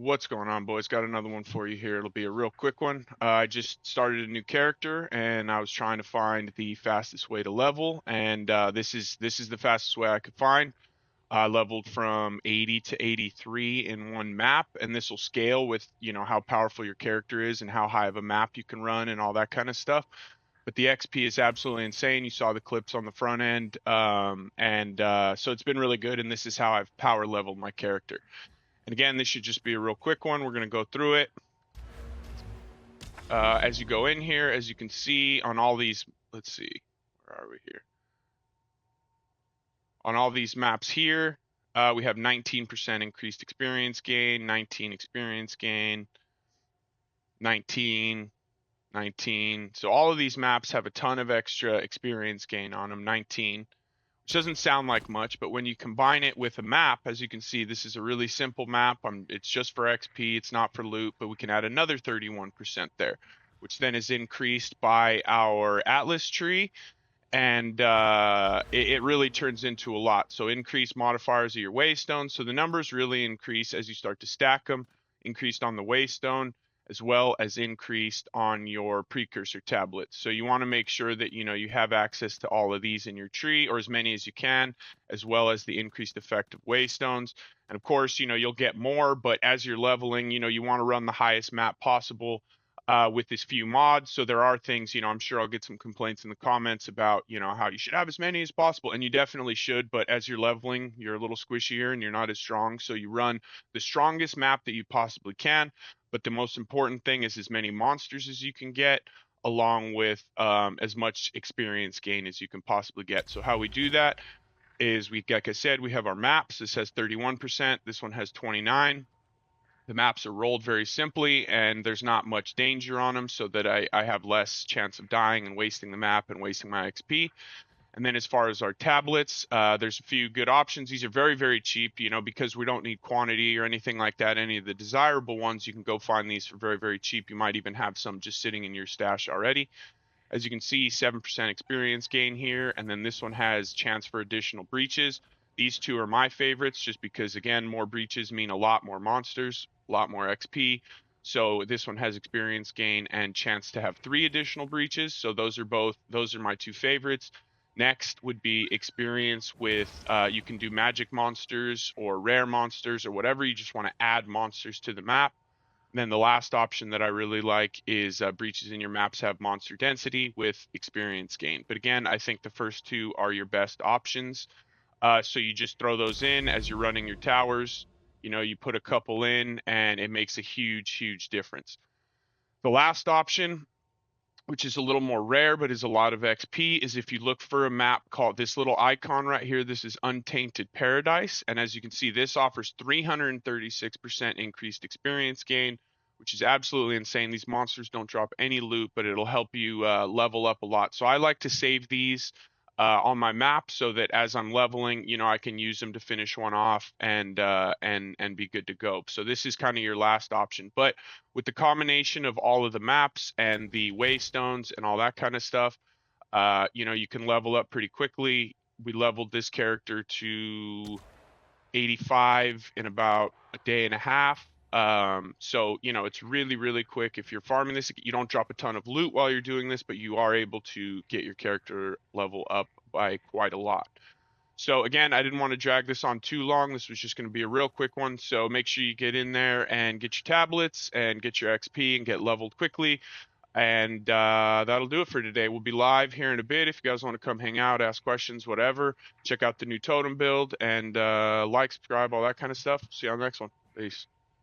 What's going on, boys? Got another one for you here. It'll be a real quick one. I just started a new character, and I was trying to find the fastest way to level, and this is the fastest way I could find. I leveled from 80 to 83 in one map, and this will scale with how powerful your character is and how high of a map you can run and all that kind of stuff. But the XP is absolutely insane. You saw the clips on the front end, so it's been really good, and this is how I've power leveled my character. And again, this should just be a real quick one. We're going to go through it. As you go in here, as you can see on all these, let's see, where are we here? On all these maps here, we have 19% increased experience gain, 19 experience gain, 19, 19. So all of these maps have a ton of extra experience gain on them, 19. Which doesn't sound like much, but when you combine it with a map, as you can see, this is a really simple map. It's just for XP, it's not for loot, but we can add another 31% there, which then is increased by our Atlas tree, and it really turns into a lot. So increased modifiers of your waystone, so the numbers really increase as you start to stack them, increased on the waystone, as well as increased on your precursor tablets. So you want to make sure that you have access to all of these in your tree, or as many as you can, as well as the increased effect of waystones. And of course, you'll get more, but as you're leveling, you want to run the highest map possible with this few mods. So there are things, I'm sure I'll get some complaints in the comments about, how you should have as many as possible, and you definitely should, but as you're leveling, you're a little squishier and you're not as strong. So you run the strongest map that you possibly can. But the most important thing is as many monsters as you can get, along with as much experience gain as you can possibly get. So how we do that is like I said, we have our maps. This has 31%. This one has 29. The maps are rolled very simply, and there's not much danger on them, so that I have less chance of dying and wasting the map and wasting my XP. And then as far as our tablets, there's a few good options. These are very, very cheap, because we don't need quantity or anything like that. Any of the desirable ones, you can go find these for very, very cheap. You might even have some just sitting in your stash already. As you can see, 7% experience gain here. And then this one has chance for additional breaches. These two are my favorites just because, again, more breaches mean a lot more monsters, a lot more XP. So this one has experience gain and chance to have 3 additional breaches. So those are my two favorites. Next would be experience with, you can do magic monsters or rare monsters or whatever. You just want to add monsters to the map. And then the last option that I really like is breaches in your maps have monster density with experience gain. But again, I think the first two are your best options. So you just throw those in as you're running your towers. You put a couple in and it makes a huge, huge difference. The last option, which is a little more rare but is a lot of XP, is if you look for a map called this little icon right here. This is Untainted Paradise, and as you can see, this offers 336% increased experience gain, which is absolutely insane. These monsters don't drop any loot, but it'll help you level up a lot. So I like to save these on my map so that as I'm leveling, I can use them to finish one off and be good to go. So this is kind of your last option. But with the combination of all of the maps and the waystones and all that kind of stuff, you can level up pretty quickly. We leveled this character to 85 in about a day and a half. So it's really, really quick. If you're farming this, you don't drop a ton of loot while you're doing this, but you are able to get your character level up by quite a lot. So again, I didn't want to drag this on too long. This was just going to be a real quick one. So make sure you get in there and get your tablets and get your XP and get leveled quickly. And that'll do it for today. We'll be live here in a bit. If you guys want to come hang out, ask questions, whatever, check out the new totem build and like, subscribe, all that kind of stuff. See you on the next one. Peace.